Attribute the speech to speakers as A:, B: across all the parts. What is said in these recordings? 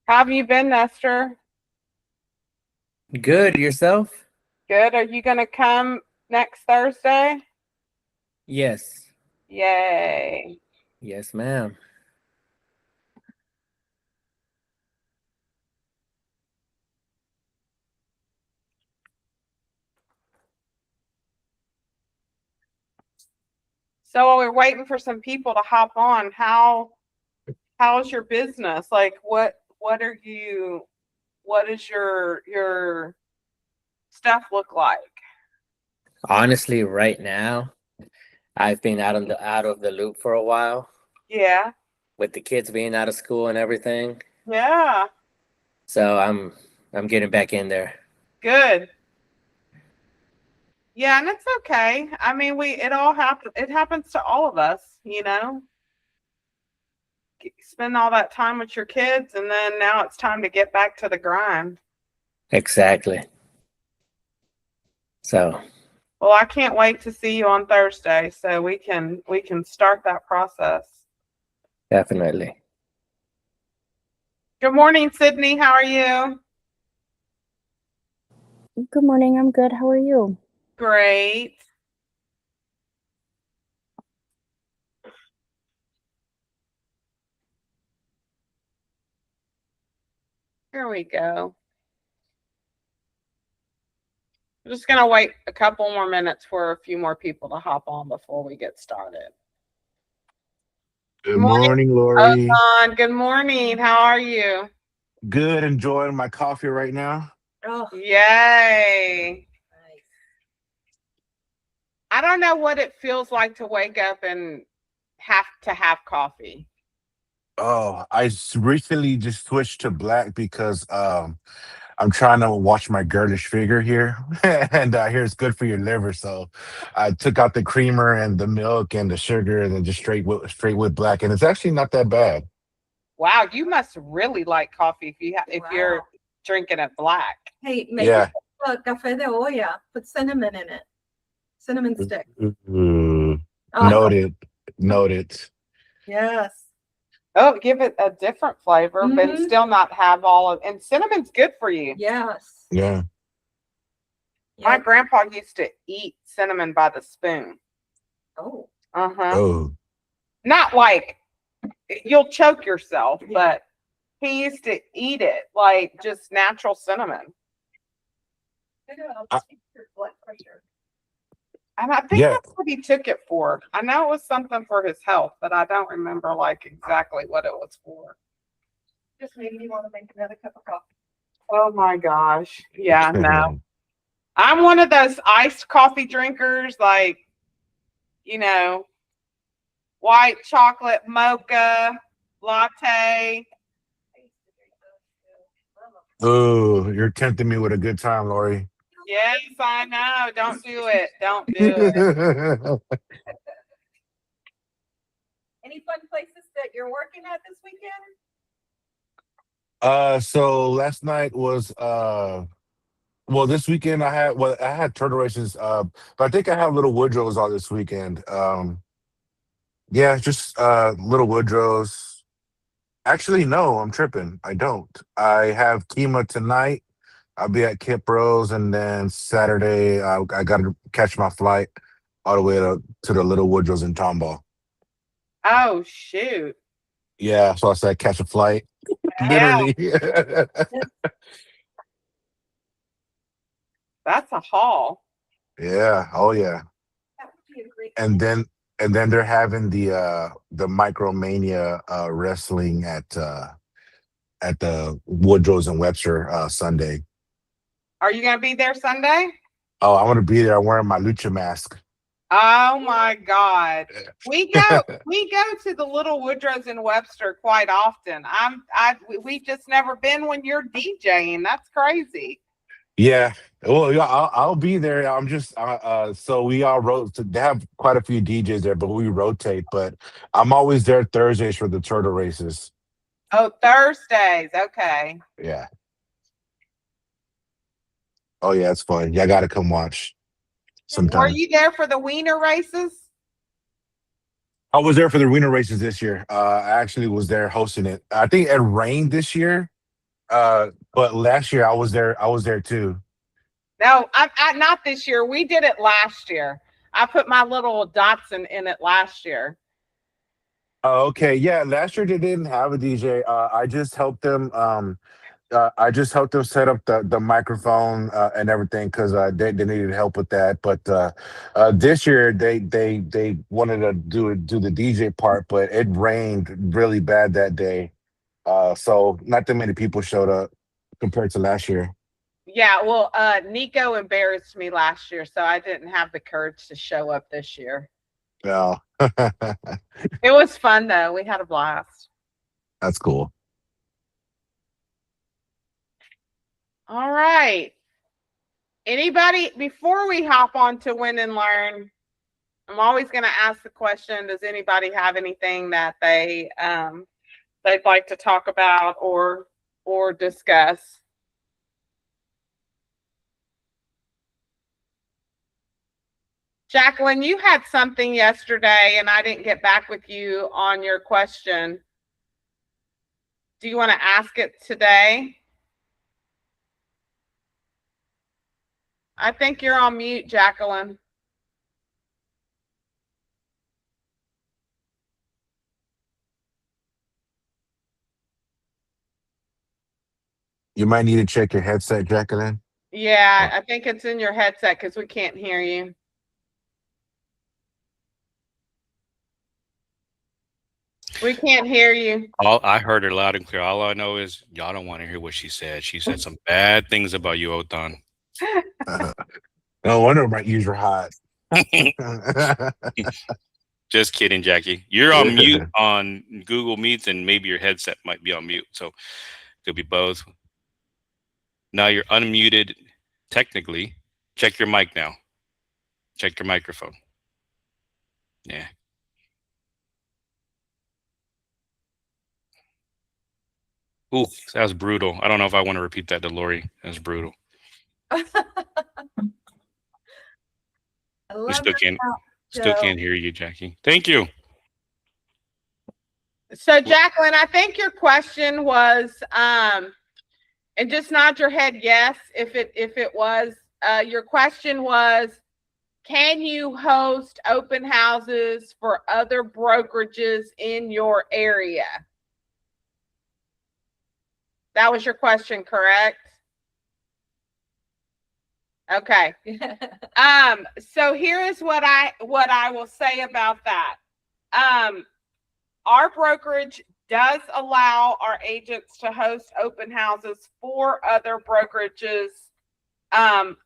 A: How have you been, Nestor?
B: Good, yourself?
A: Good. Are you going to come next Thursday?
B: Yes.
A: Yay.
B: Yes, ma'am.
A: So while we're waiting for some people to hop on, how's your business? Like what does your stuff look like?
B: Honestly, right now, I've been out of the loop for a while
A: Yeah.
B: with the kids being out of school and everything.
A: Yeah.
B: So I'm getting back in there.
A: Good. Yeah, and it's okay. I mean, it happens to all of us. Spend all that time with your kids and then now it's time to get back to the grind.
B: Exactly. So
A: Well, I can't wait to see you on Thursday so we can start that process.
B: definitely.
A: Good morning, Sydney. How are you?
C: Good morning. I'm good. How are you?
A: Great. Here we go. I'm just going to wait a couple more minutes for a few more people to hop on before we get started.
D: Good
A: Morning,
D: morning, Lori.
A: Ozan. Good morning. How are you?
D: Good, enjoying my coffee right now.
A: Oh, yay. I don't know what it feels like to wake up and have to have coffee.
D: Oh, recently just switched to black because I'm trying to watch my girlish figure here, and I hear it's good for your liver. So I took out the creamer and the milk and the sugar, and then just straight with black, and it's actually not that bad.
A: Wow, you must really like coffee if you're drinking it black.
E: Hey, make
D: Yeah.
E: a café de olla. Put cinnamon in it. Cinnamon stick.
D: Ooh,
E: Oh,
D: noted.
E: yes.
A: Oh, give it a different flavor, but
E: Mhm.
A: still not have and cinnamon's good for you.
E: Yes.
D: Yeah.
A: My
E: Yeah.
A: grandpa used to eat cinnamon by the spoon.
E: Oh.
A: Uh-huh.
D: Oh,
A: Not like you'll choke yourself,
E: Yeah.
A: but he used to eat it like just natural cinnamon.
D: I-
E: Your blood pressure.
A: And I think
D: yeah.
A: that's what he took it for. I know it was something for his health, but I don't remember like exactly what it was for.
E: Just maybe you want to make another cup of coffee.
A: Oh my gosh. Yeah, no. I'm one of those iced coffee drinkers, like, white chocolate mocha latte.
D: Oh, you're tempting me with a good time, Lori.
A: Yes, I know. Don't do it. Don't do it.
E: Any fun places that you're working at this weekend?
D: So last night was well, this weekend I had turtle races, but I think I have Little Woodrows all this weekend. Yeah, just Little Woodrows. Actually, no, I'm tripping. I don't. I have Kima tonight. I'll be at Kip Rose, and then Saturday I got to catch my flight all the way to the Little Woodrows in Tomball.
A: Oh, shoot.
D: Yeah, so I said catch a flight,
A: Yeah,
D: literally.
A: that's a haul.
D: Yeah. Oh yeah.
E: That would be a great.
D: And then they're having the Micromania wrestling at the Woodrows and Webster Sunday.
A: Are you going to be there Sunday?
D: Oh, I want to be there. I'm wearing my lucha mask.
A: Oh my God. We go to the Little Woodrows in Webster quite often. We've just never been when you're DJing. That's crazy.
D: Yeah. Well, yeah, I'll be there. I'm just so we all they have quite a few DJs there, but we rotate. But I'm always there Thursdays for the turtle races.
A: Oh, Thursdays. Okay.
D: Yeah. Oh yeah, it's fun. Yeah, I gotta come watch
A: Were
D: sometime.
A: you there for the wiener races?
D: I was there for the arena races this year. I actually was there hosting it. I think it rained this year, But last year I was there. I was there too.
A: No, I not this year. We did it last year. I put my little Datsun in it last year.
D: Oh, okay, yeah. Last year they didn't have a DJ. I just helped them. I just helped them set up the microphone and everything because they needed help with that. But this year they wanted to do the DJ part, but it rained really bad that day. So not that many people showed up compared to last year.
A: Yeah, well, Nico embarrassed me last year, so I didn't have the courage to show up this year.
D: No,
A: It was fun though. We had a blast.
D: that's cool.
A: All right. Anybody, before we hop on to Win and Learn, I'm always going to ask the question, does anybody have anything that they'd like to talk about or discuss? Jacqueline, you had something yesterday and I didn't get back with you on your question. Do you want to ask it today? I think you're on mute, Jacqueline.
D: You might need to check your headset, Jacqueline.
A: Yeah, I think it's in your headset because we can't hear you. We can't hear you.
F: I heard her loud and clear. All I know is y'all don't want to hear what she said. She said some bad things about you, Otan.
D: No wonder my ears are hot.
F: Just kidding, Jackie. You're on mute on Google Meets, and maybe your headset might be on mute. So could be both. Now you're unmuted technically. Check your mic now. Check your microphone. Yeah. Ooh, that was brutal. I don't know if I want to repeat that to Lori. That was brutal.
E: I
F: We
E: love
F: still
E: it.
F: can't hear you, Jackie. Thank you.
A: So Jacqueline, I think your question was, and just nod your head yes if it was. Your question was, can you host open houses for other brokerages in your area? That was your question, correct? Okay. So here is what I will say about that. Our brokerage does allow our agents to host open houses for other brokerages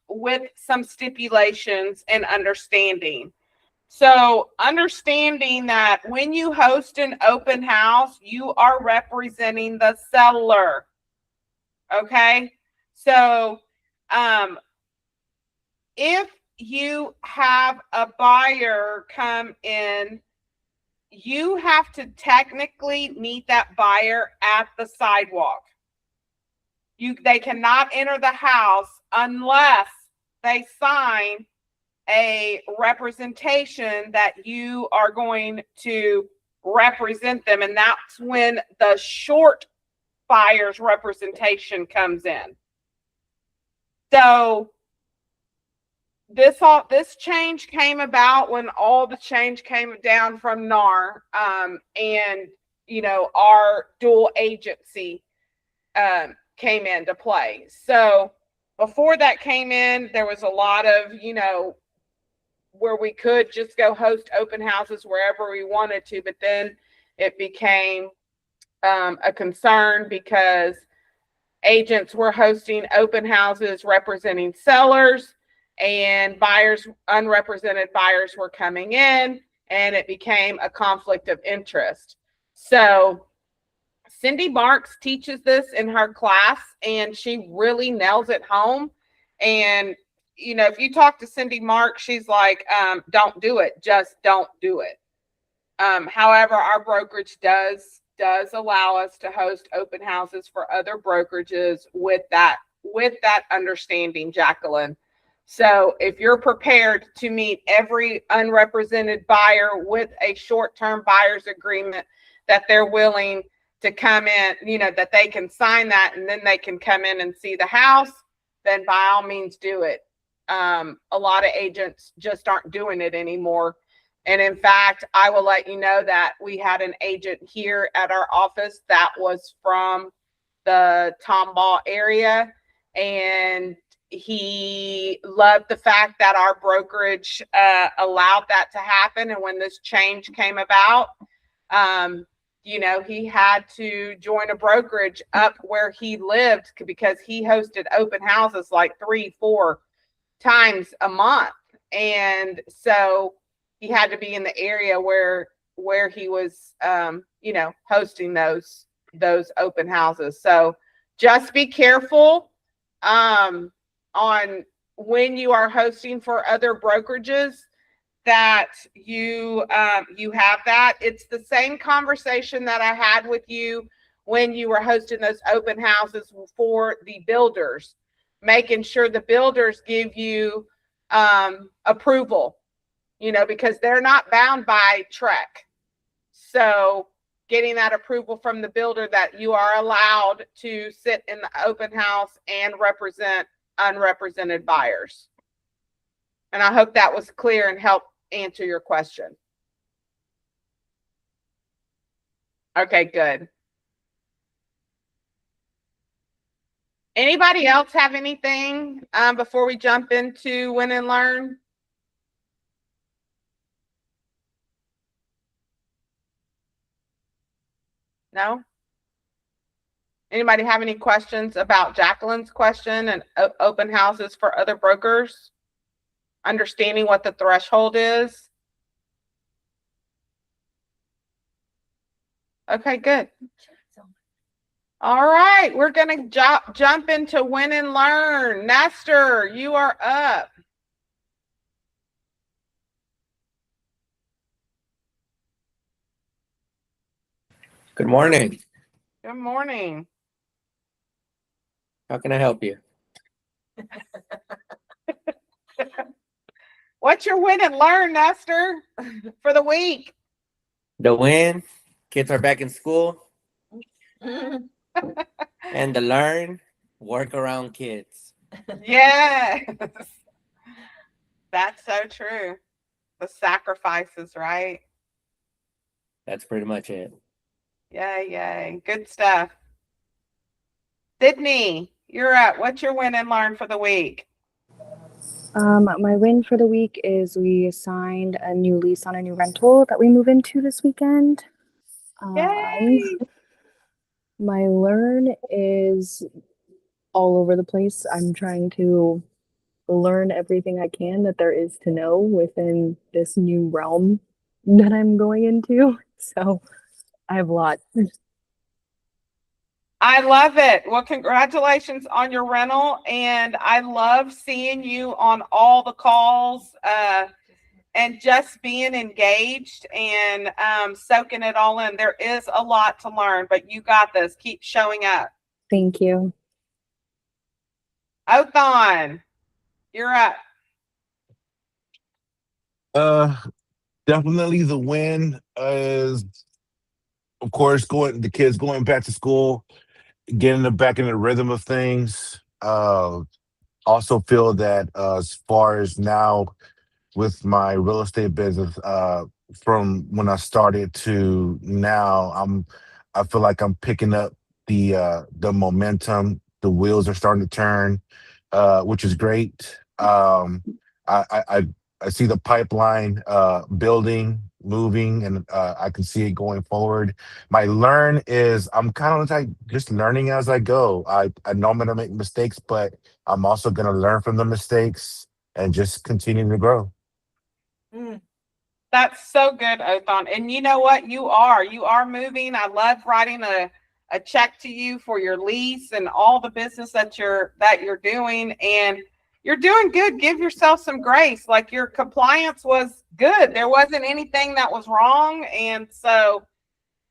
A: with some stipulations and understanding. So understanding that when you host an open house, you are representing the seller. Okay. So if you have a buyer come in, you have to technically meet that buyer at the sidewalk. They cannot enter the house unless they sign a representation that you are going to represent them. And that's when the short buyer's representation comes in. So this change came about when all the change came down from NAR, and our dual agency came into play. So before that came in, there was a lot of where we could just go host open houses wherever we wanted to, but then it became a concern because agents were hosting open houses representing sellers, and unrepresented buyers were coming in, and it became a conflict of interest. So Cindy Marks teaches this in her class, and she really nails it home. And, if you talk to Cindy Marks, she's like, don't do it. Just don't do it. However, our brokerage does allow us to host open houses for other brokerages with that understanding, Jacqueline. So if you're prepared to meet every unrepresented buyer with a short-term buyer's agreement that they're willing to come in, that they can sign that and then they can come in and see the house, then by all means do it. A lot of agents just aren't doing it anymore. And in fact, I will let you know that we had an agent here at our office that was from the Tomball area, and he loved the fact that our brokerage allowed that to happen. And when this change came about, he had to join a brokerage up where he lived because he hosted open houses like 3-4 times a month. And so he had to be in the area where he was, hosting those open houses. So just be careful on when you are hosting for other brokerages that you have that. It's the same conversation that I had with you when you were hosting those open houses for the builders, making sure the builders give you approval, because they're not bound by TREC. So getting that approval from the builder that you are allowed to sit in the open house and represent unrepresented buyers. And I hope that was clear and helped answer your question. Okay, good. Anybody else have anything before we jump into Win and Learn? No? Anybody have any questions about Jacqueline's question and open houses for other brokers? Understanding what the threshold is? Okay, good. All right, we're going to jump into Win and Learn. Nestor, you are up.
B: Good morning.
A: Good morning.
B: How can I help you?
A: What's your Win and Learn, Nestor, for the week?
B: The win, kids are back in school. And the learn, work around kids.
A: Yes. That's so true. The sacrifices, right?
B: That's pretty much it.
A: Yay, yay. Good stuff. Sydney, you're up. What's your Win and Learn for the week?
C: My win for the week is we signed a new lease on a new rental that we move into this weekend.
A: Yay!
C: My learn is all over the place. I'm trying to learn everything I can that there is to know within this new realm that I'm going into. So I have a lot.
A: I love it. Well, congratulations on your rental. And I love seeing you on all the calls and just being engaged and soaking it all in. There is a lot to learn, but you got this. Keep showing up.
C: Thank you.
A: Othon, you're up.
D: Definitely the win is, of course, the kids going back to school, getting them back in the rhythm of things. Also feel that as far as now with my real estate business, from when I started to now, I feel like I'm picking up the momentum. The wheels are starting to turn, which is great. I see the pipeline building, moving, and I can see it going forward. My learn is I'm kind of like just learning as I go. I know I'm gonna make mistakes, but I'm also gonna learn from the mistakes and just continue to grow.
A: That's so good, Othon. And you know what? You are moving. I love writing a check to you for your lease and all the business that you're doing. And you're doing good. Give yourself some grace. Like, your compliance was good. There wasn't anything that was wrong. And so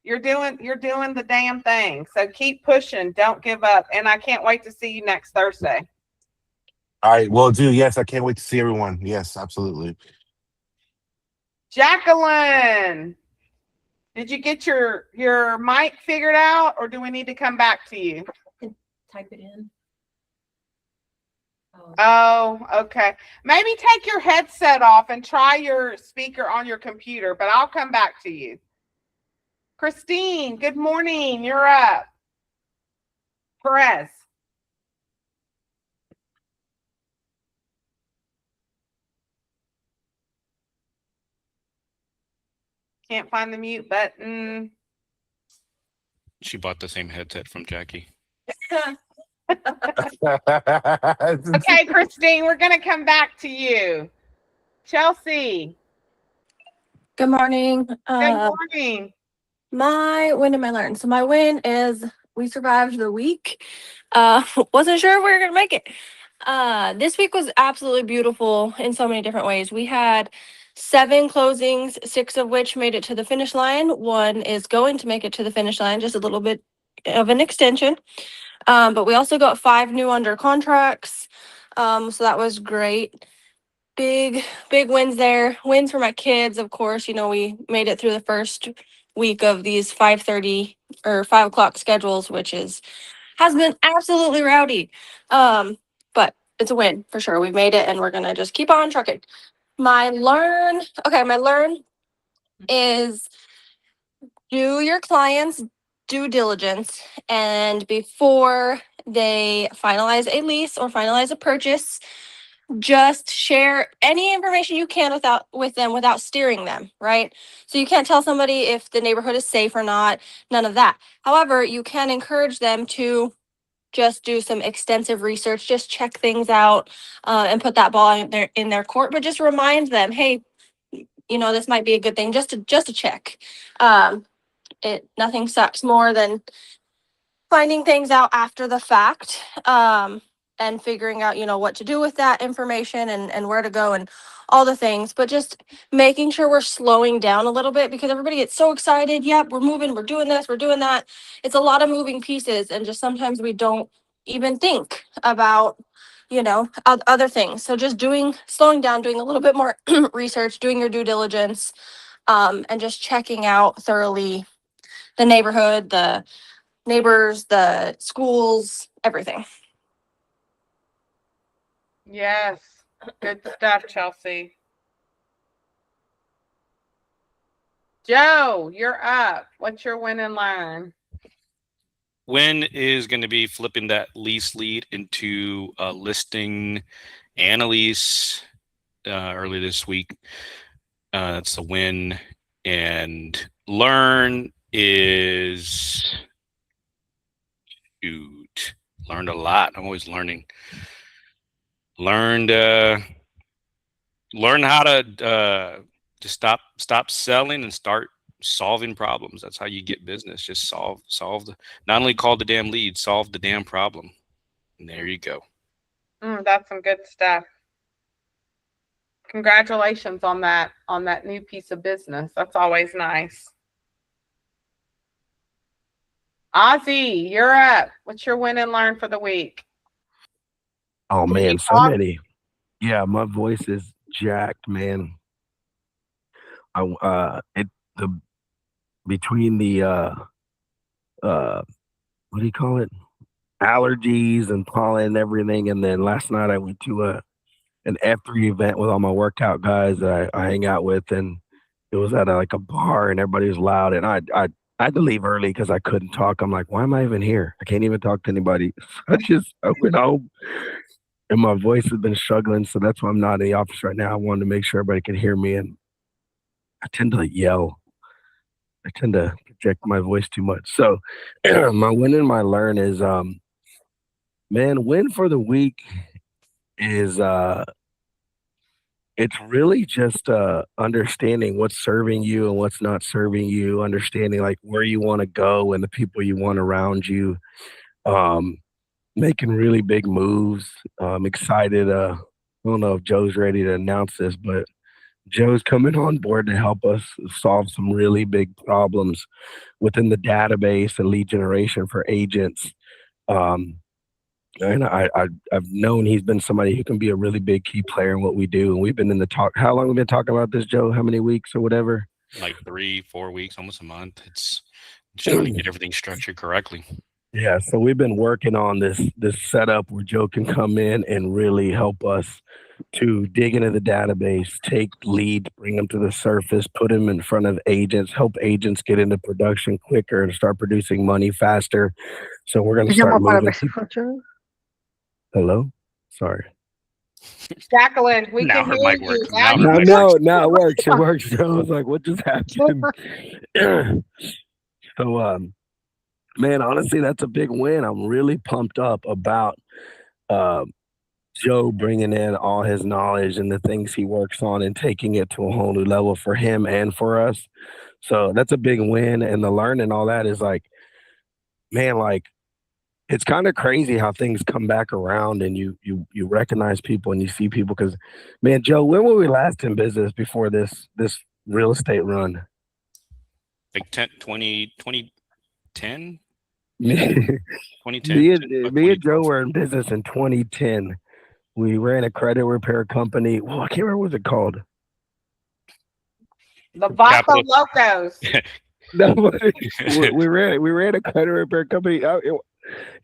A: you're doing the damn thing. So keep pushing. Don't give up. And I can't wait to see you next Thursday.
D: All right, well, do yes, I can't wait to see everyone. Yes, absolutely.
A: Jacqueline. Did you get your mic figured out, or do we need to come back to you?
E: Type it in.
A: Oh, okay. Maybe take your headset off and try your speaker on your computer, but I'll come back to you. Christine, good morning. You're up. Perez. Can't find the mute button.
F: She bought the same headset from Jackie.
A: Okay, Christine, we're going to come back to you. Chelsea.
G: Good morning.
A: Good morning.
G: My win and my learn. So my win is we survived the week. Wasn't sure if we were gonna make it. This week was absolutely beautiful in so many different ways. We had 7 closings, 6 of which made it to the finish line. 1 is going to make it to the finish line, just a little bit of an extension. But we also got 5 new under contracts. So that was great. Big wins there. Wins for my kids, of course. You know, we made it through the first week of these 5:30 or 5 o'clock schedules, which has been absolutely rowdy. But it's a win for sure. We made it, and we're gonna just keep on trucking. My learn is do your clients due diligence, and before they finalize a lease or finalize a purchase, just share any information you can with them without steering them, right? So you can't tell somebody if the neighborhood is safe or not, none of that. However, you can encourage them to just do some extensive research, just check things out, and put that ball in their court, but just remind them, hey, you know, this might be a good thing just to check. Nothing sucks more than finding things out after the fact, and figuring out, you know, what to do with that information and where to go and all the things, but just making sure we're slowing down a little bit because everybody gets so excited. Yep, we're moving, we're doing this, we're doing that. It's a lot of moving pieces, and just sometimes we don't even think about, you know, other things. So just slowing down, doing a little bit more research, doing your due diligence, and just checking out thoroughly the neighborhood, the neighbors, the schools, everything.
A: Yes. Good stuff, Chelsea. Joe, you're up. What's your win and learn?
F: Win is going to be flipping that lease lead into a listing and a lease early this week. That's a win. And learn is huge. Learned a lot. I'm always learning. Learn how to stop selling and start solving problems. That's how you get business. Just solve not only call the damn lead, solve the damn problem. And there you go.
A: That's some good stuff. Congratulations on that new piece of business. That's always nice. Ozzy, you're up. What's your win and learn for the week?
H: Oh man, so many. Yeah, my voice is jacked, man. Between the what do you call it? Allergies and pollen and everything, and then last night I went to an F3 event with all my workout guys that I hang out with, and it was at a bar, and everybody was loud, and I had to leave early because I couldn't talk. I'm like, why am I even here? I can't even talk to anybody. So I went home, and my voice has been struggling, so that's why I'm not in the office right now. I wanted to make sure everybody could hear me, and I tend to yell. I tend to project my voice too much. So my win and my learn is, man, win for the week is it's really just understanding what's serving you and what's not serving you, understanding where you want to go and the people you want around you, making really big moves. I'm excited. I don't know if Joe's ready to announce this, but Joe's coming on board to help us solve some really big problems within the database and lead generation for agents. And I've known he's been somebody who can be a really big key player in what we do. And we've been in the talk. How long have we been talking about this, Joe? How many weeks or whatever?
F: like 3-4 weeks, almost a month. It's just trying to get everything structured correctly.
H: Yeah, so we've been working on this setup where Joe can come in and really help us to dig into the database, take leads, bring them to the surface, put them in front of agents, help agents get into production quicker and start producing money faster. So we're going to start moving people. Hello? Sorry.
A: Jacqueline, we
F: Now
A: can
F: her
A: hear
F: mic
A: you.
F: works.
A: Now
F: Now
A: you
F: her mic
H: No,
F: works.
H: no, it works. It works. I was like, what just happened? So, man, honestly, that's a big win. I'm really pumped up about Joe bringing in all his knowledge and the things he works on and taking it to a whole new level for him and for us. So that's a big win. And the learning all that is like, man, like it's kind of crazy how things come back around and you recognize people and you see people. Because, man, Joe, when were we last in business before this real estate run?
F: Like 2010.
H: me
F: 2010.
H: me and Joe were in business in 2010. We ran a credit repair company. Well, I can't remember what it called.
A: The Vaca
F: Capital.
A: Locos.
H: No, we ran a credit repair company. It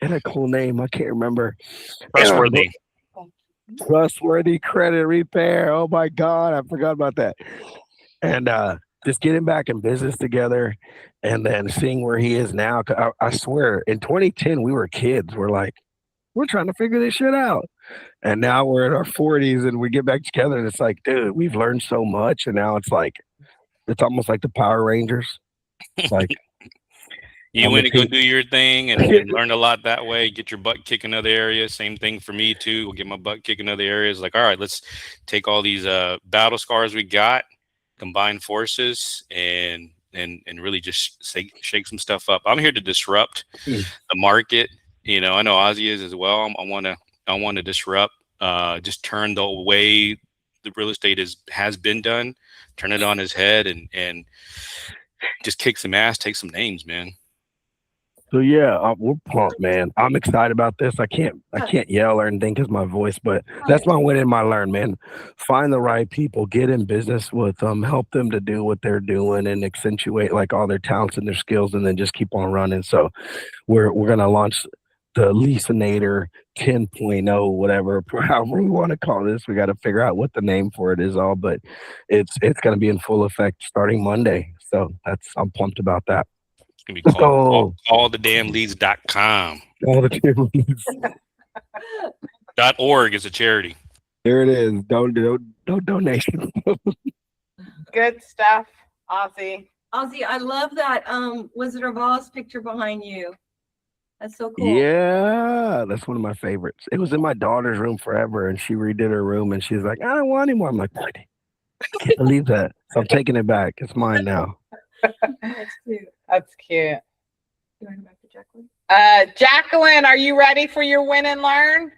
H: had a cool name. I can't remember.
F: Trustworthy.
H: Trustworthy Credit Repair. Oh my God, I forgot about that. And just getting back in business together, and then seeing where he is now. I swear, in 2010 we were kids. We're trying to figure this shit out. And now we're in our 40s and we get back together and it's like, dude, we've learned so much. And now it's like, it's almost like the Power Rangers. It's like,
F: You went to go do your thing and learn a lot that way. Get your butt kicked in other areas. Same thing for me too. We'll get my butt kicked in other areas. Like, all right, let's take all these battle scars we got, combine forces, and really just shake some stuff up. I'm here to disrupt the market. You know, I know Ozzy is as well. I want to disrupt. Just turn the way the real estate has been done, turn it on his head, and just kick some ass, take some names, man.
H: So yeah, we're pumped, man. I'm excited about this. I can't yell or anything because my voice, but that's my win and my learn, man. Find the right people, get in business with them, help them to do what they're doing, and accentuate like all their talents and their skills, and then just keep on running. So we're gonna launch the Leasinator 10.0, whatever, however we want to call this. We got to figure out what the name for it is all, but it's gonna be in full effect starting Monday. So I'm pumped about that.
F: It's gonna be called callthedamnleads.com.
H: All the damn leads.
F: .org is a charity.
H: There it is. Don't donation.
A: Good stuff, Ozzy.
E: Ozzy, I love that Wizard of Oz picture behind you. That's so cool.
H: Yeah, that's one of my favorites. It was in my daughter's room forever, and she redid her room, and she's like, I don't want anymore. I'm like, what? I can't believe that. So I'm taking it back. It's mine now.
E: That's cute.
A: That's cute.
E: You want to go back to Jacqueline?
A: Jacqueline, are you ready for your win and learn?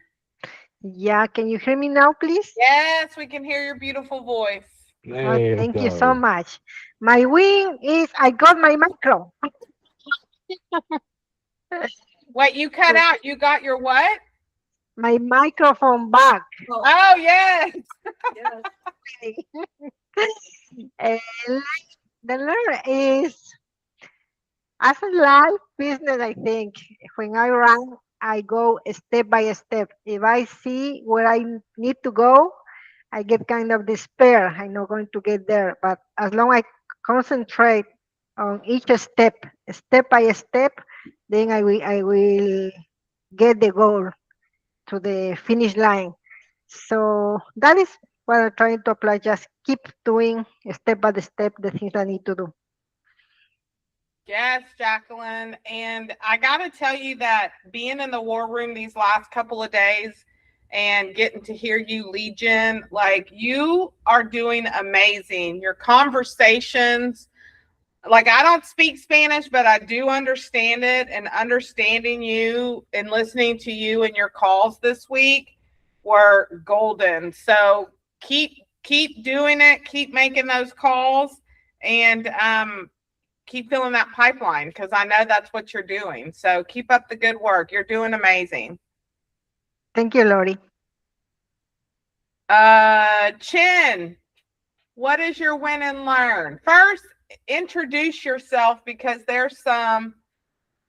I: Yeah, can you hear me now, please?
A: Yes, we can hear your beautiful voice.
I: Thank you so much. My win is I got my micro.
A: Wait, you cut out. You got your what?
I: My microphone back.
A: Oh, yes.
I: And the learn is as a life business, I think when I run, I go step by step. If I see where I need to go, I get kind of despair. I'm not going to get there. But as long as I concentrate on each step by step, then I will get the goal to the finish line. So that is what I'm trying to apply. Just keep doing step by step the things I need to do.
A: Yes, Jacqueline. And I got to tell you that being in the war room these last couple of days and getting to hear you lead gen, like you are doing amazing. Your conversations, like I don't speak Spanish, but I do understand it, and understanding you and listening to you and your calls this week were golden. So keep doing it, keep making those calls, and keep filling that pipeline, because I know that's what you're doing. So keep up the good work. You're doing amazing.
I: Thank you, Lori.
A: Chin, what is your win and learn? First, introduce yourself because there's some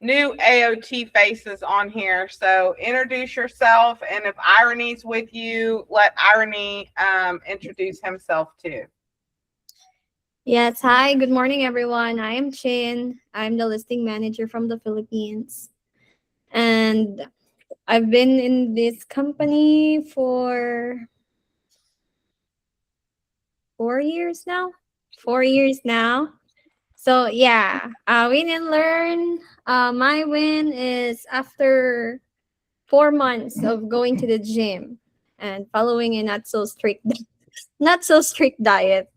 A: new AOT faces on here. So introduce yourself, and if Irony's with you, let Irony introduce himself too.
J: Yes, hi, good morning, everyone. I am Chin. I'm the listing manager from the Philippines. And I've been in this company for 4 years now. 4 years now. So, yeah, win and learn. My win is after 4 months of going to the gym and following a not so strict diet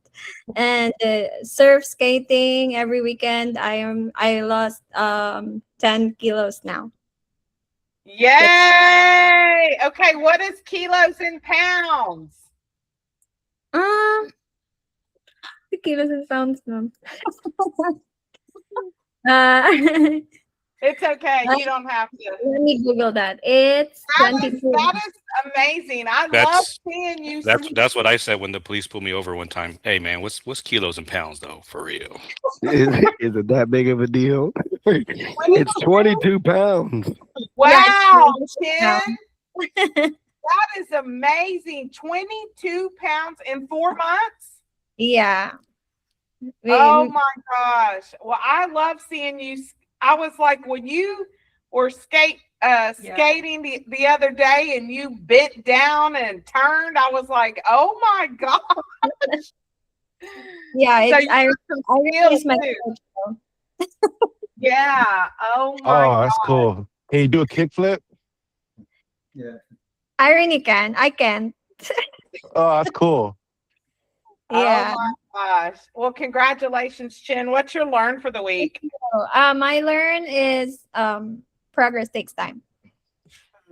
J: and surf skating every weekend. I lost 10 kilos now.
A: Yay! Okay, what is kilos in pounds?
J: Kilos in pounds now.
A: It's okay. You don't have to.
J: Let me Google that. It's
A: That
J: 22.
A: is amazing. I love seeing you.
F: That's what I said when the police pulled me over one time. Hey man, what's kilos and pounds though? For real.
H: Is it that big of a deal? It's 22 pounds.
A: Wow, Ken. That is amazing. 22 pounds in 4 months?
J: Yeah.
A: Oh my gosh. Well, I love seeing you. I was like, when you were skating the other day and you bent down and turned, I was like, oh my gosh.
J: Yeah,
A: So
J: I released my coach.
A: Yeah. Oh my
D: Oh, that's cool. Can you do a kickflip?
K: Yeah.
J: Irony can. I can.
D: Oh, that's cool.
J: Yeah.
A: Oh my gosh. Well, congratulations, Chin. What's your learn for the week?
J: My learn is progress takes time.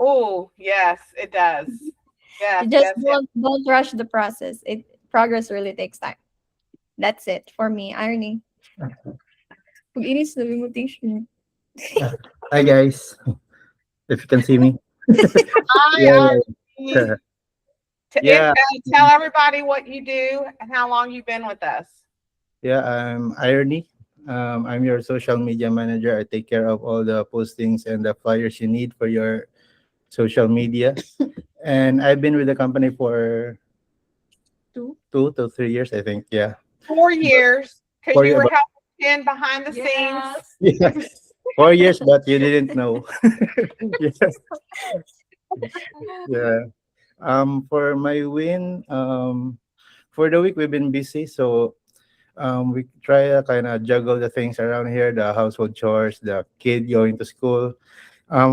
A: Oh, yes, it does. Yes,
J: Just don't rush the process. Progress really takes time. That's it for me. Irony.
K: Hi guys, if you can see me.
A: Hi,
K: Yeah.
A: yeah. Tell everybody what you do and how long you've been with us.
K: Yeah, I'm Irony. I'm your social media manager. I take care of all the postings and the flyers you need for your social media. And I've been with the company for 2 to 3 years, I think. Yeah.
A: 4 years, because
K: 4
A: you
K: years,
A: were helping Jen behind the scenes.
K: yeah. 4 years, but you didn't know. Yeah. Yeah. For my win, for the week we've been busy, so we try to kind of juggle the things around here, the household chores, the kid going to school.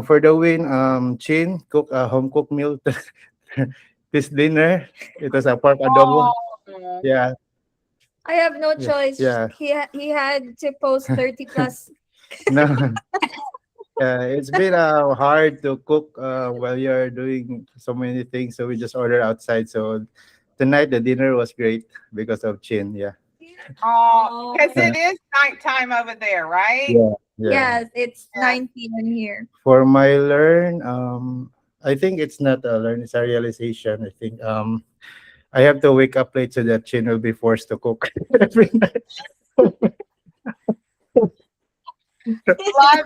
K: For the win, Chin cook a home cooked meal this dinner. It was a pork adobo.
A: Oh.
K: Yeah.
J: I have no
K: Yeah,
J: choice.
K: yeah.
J: He had to post 30 plus.
K: No. It's been hard to cook while you're doing so many things, so we just order outside. So tonight the dinner was great because of Chin. Yeah.
A: Oh, because it is nighttime over there, right?
K: Yeah. Yeah.
J: Yes, it's 9 p.m. here.
K: For my learn, I think it's not a learn, it's a realization. I think I have to wake up late so that Chin will be forced to cook every night.
A: Love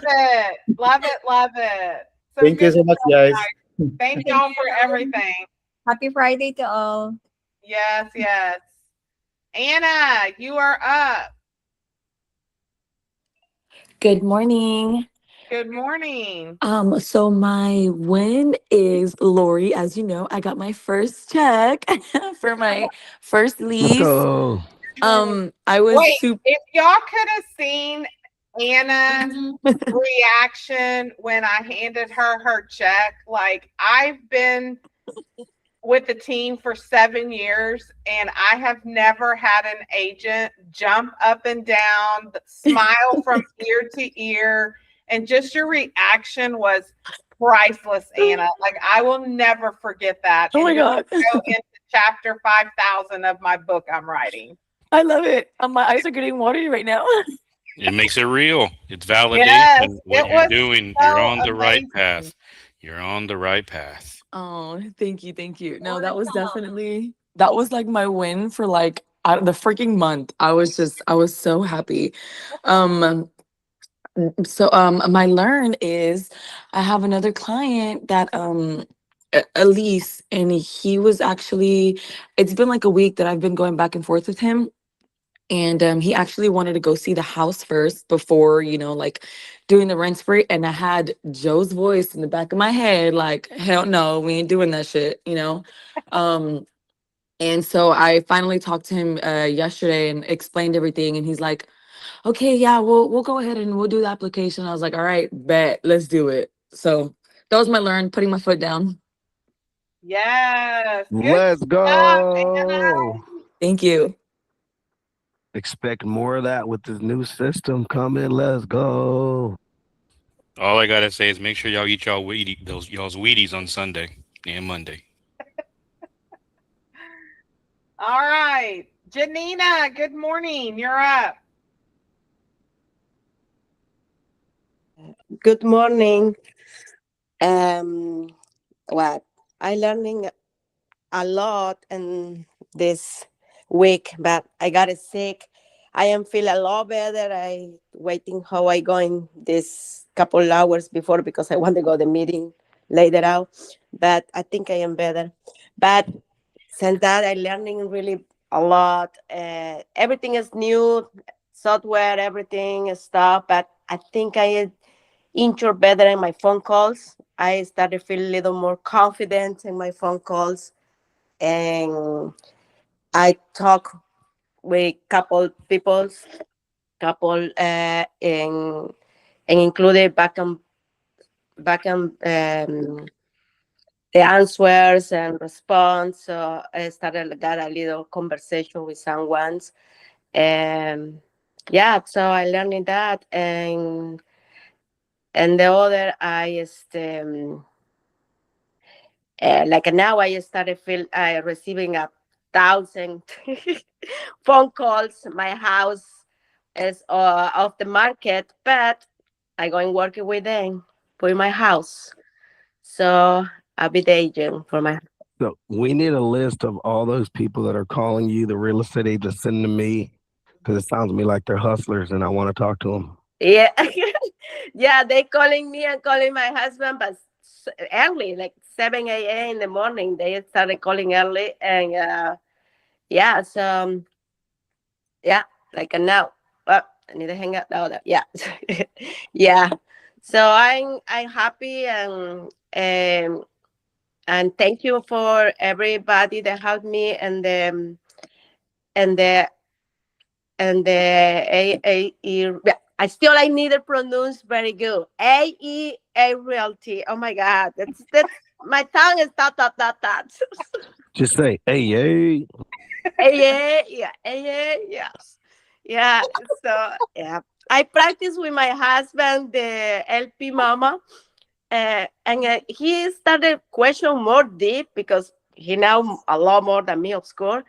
A: it. Love it. Love it.
K: Thank you so much, guys.
A: Thank y'all for everything.
J: Happy Friday to all.
A: Yes, yes. Anna, you are up.
L: Good morning.
A: Good morning.
L: So my win is Lori. As you know, I got my first check for my first
H: Let's
L: lease.
H: go.
L: I was
A: Wait,
L: super.
A: if y'all could have seen Anna's reaction when I handed her check, like I've been with the team for 7 years and I have never had an agent jump up and down, smile from ear to ear, and just your reaction was priceless, Anna. Like I will never forget that.
L: Oh my God.
A: Go into chapter 5,000 of my book I'm writing.
L: I love it. My eyes are getting watery right now.
F: It makes it real. It's validation.
A: Yes,
F: what
A: it
F: you're
A: was
F: doing.
A: so
F: You're on the right
A: amazing.
F: path. You're on the right path.
L: Oh, thank you. No, that was like my win for like out of the freaking month. I was so happy. Um, my learn is I have another client that a lease, and he was actually, it's been like a week that I've been going back and forth with him. And he actually wanted to go see the house first before, like doing the rent spree. And I had Joe's voice in the back of my head, like, hell no, we ain't doing that shit. And so I finally talked to him yesterday and explained everything. And he's like, okay, yeah, we'll go ahead and we'll do the application. I was like, all right, bet, let's do it. So that was my learn, putting my foot down.
A: Yes. Good
H: Let's
A: stuff,
H: go.
A: Anna.
L: Thank you.
H: Expect more of that with this new system coming. Let's go.
F: All I gotta say is make sure y'all eat y'all's Wheaties on Sunday and Monday.
A: All right. Janina, good morning. You're up.
M: Good morning. Um, what I learning a lot in this week, but I got sick. I am feel a lot better. I waiting how I going this couple hours before because I want to go the meeting later out. But I think I am better. But since that I learning really a lot. Everything is new, software, everything is stuff. But I think I intro better in my phone calls. I started to feel a little more confident in my phone calls, and I talk with couple people, and included back and the answers and response. So I started got a little conversation with someone, and yeah, so I learned that, and the other like now I started receiving 1,000 phone calls. My house is off the market, but I go and work with them for my house. So I'll be the agent for my.
H: So we need a list of all those people that are calling you, the real estate agents, send to me because it sounds to me like they're hustlers and I want to talk to them.
M: Yeah, yeah, they calling me and calling my husband, but early, like 7 a.m. in the morning. They started calling early, and yeah, so yeah, like now. Well, I need to hang up now. Yeah, yeah. So I'm happy, and thank you for everybody that helped me, and the AEA. Yeah, I need to pronounce very good. AEA Realty. Oh my God, that's my tongue is that.
H: Just say, hey, hey.
M: Yeah, yes. Yeah. So yeah. I practice with my husband, the LP mama, and he started question more deep because he know a lot more than me, of course.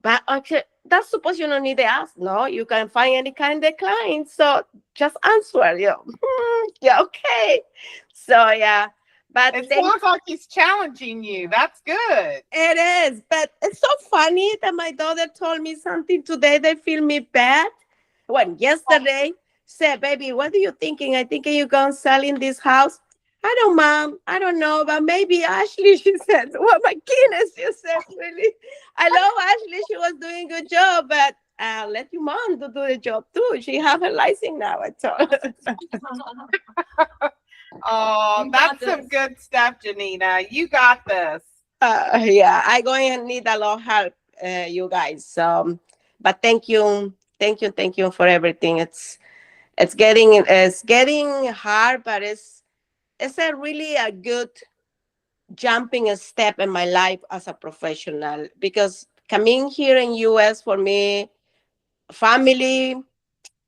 M: But okay, that's suppose you don't need to ask. No, you can find any kind of client. So just answer. Yeah, okay. So yeah. But
A: it sounds like he's challenging you. That's good.
M: It is. But it's so funny that my daughter told me something today that feel me bad. Well, yesterday said, baby, what are you thinking? I think you going to sell in this house. I don't, Mom. I don't know, but maybe Ashley, she said. Well, my goodness, you said, really. I love Ashley. She was doing a good job, but I'll let your mom to do the job too. She have a license now, I told her.
A: Oh, that's some good stuff, Janina. You got this.
M: Yeah, I going to need a lot of help, you guys. So, but thank you for everything. It's getting hard, but it's a really a good jumping step in my life as a professional because coming here in US for me, family.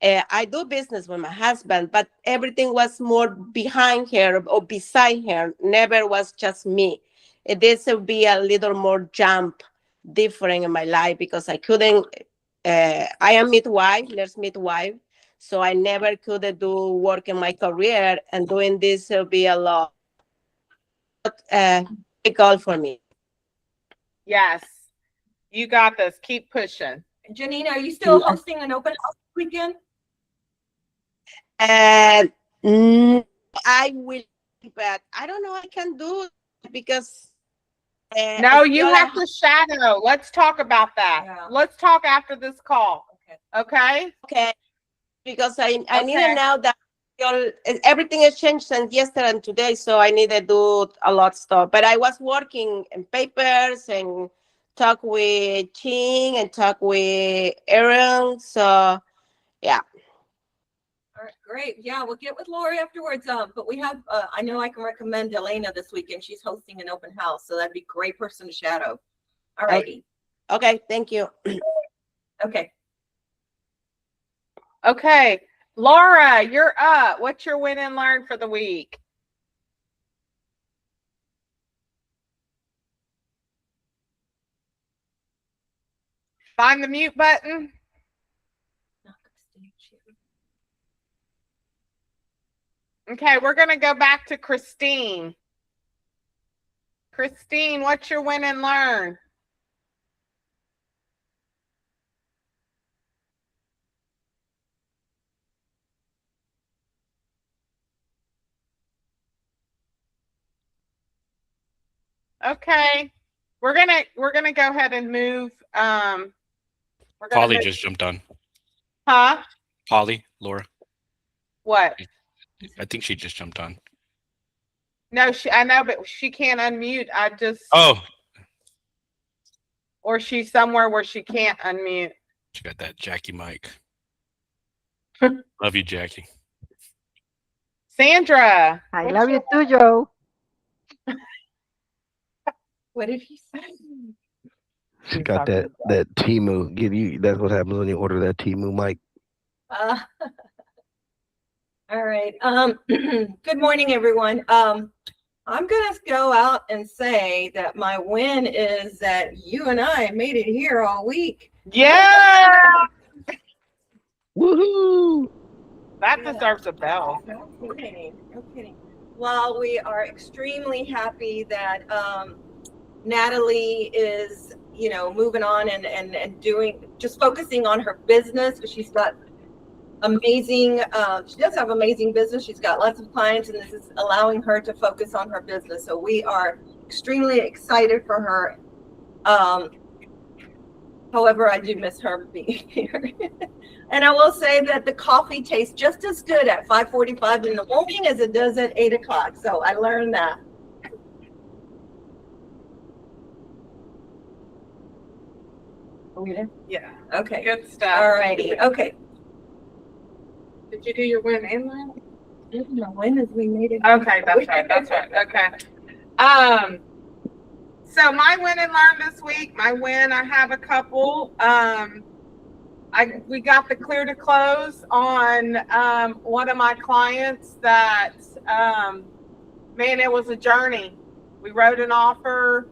M: I do business with my husband, but everything was more behind her or beside her. Never was just me. It did to be a little more jump different in my life because I couldn't. I am midwife, nurse midwife, so I never could do work in my career, and doing this will be a lot difficult for me.
A: Yes, you got this. Keep pushing.
E: Janine, are you still hosting an open house this weekend?
M: And I will, but I don't know. I can do it because
A: No, you
M: still
A: have to shadow. Let's talk about that.
E: Yeah.
A: Let's talk after this call. Okay.
M: Okay, because I need
A: Okay.
M: to know that everything has changed since yesterday and today, so I need to do a lot of stuff. But I was working in papers and talk with Ching and talk with Aaron. So yeah.
E: All right, great. Yeah, we'll get with Lori afterwards. But we have, I know I can recommend Elena this weekend. She's hosting an open house, so that'd be a great person to shadow. All righty.
M: Okay, thank you.
E: Okay.
A: Okay. Laura, you're up. What's your win and learn for the week? Find the mute button. Okay, we're going to go back to Christine. Christine, what's your win and learn? Okay. We're gonna go ahead and move.
F: Polly just jumped on.
A: Huh?
F: Polly, Laura.
A: What?
F: I think she just jumped on.
A: No, I know, but she can't unmute.
F: Oh.
A: Or she's somewhere where she can't unmute.
F: She got that Jackie mic. Love you, Jackie.
A: Sandra.
I: I love you too, Joe.
E: What did he say?
H: She got that Temu. That's what happens when you order that Temu mic.
E: All right. Good morning, everyone. I'm gonna go out and say that my win is that you and I made it here all week.
A: Yeah.
H: Woohoo!
A: That deserves a bell.
E: No kidding. No kidding. Well, we are extremely happy that Natalie is, moving on and doing, just focusing on her business. She's got amazing, she does have amazing business. She's got lots of clients, and this is allowing her to focus on her business. So we are extremely excited for her. However, I do miss her being here. And I will say that the coffee tastes just as good at 5:45 in the morning as it does at 8 o'clock. So I learned that. Are we there?
A: Yeah.
E: Okay.
A: Good stuff.
E: All righty. Okay.
A: Did you do your win and learn?
E: My win is we made it.
A: Okay, that's right. That's right. Okay. So my win and learn this week. My win, I have a couple. We got the clear to close on one of my clients that man, it was a journey. We wrote an offer,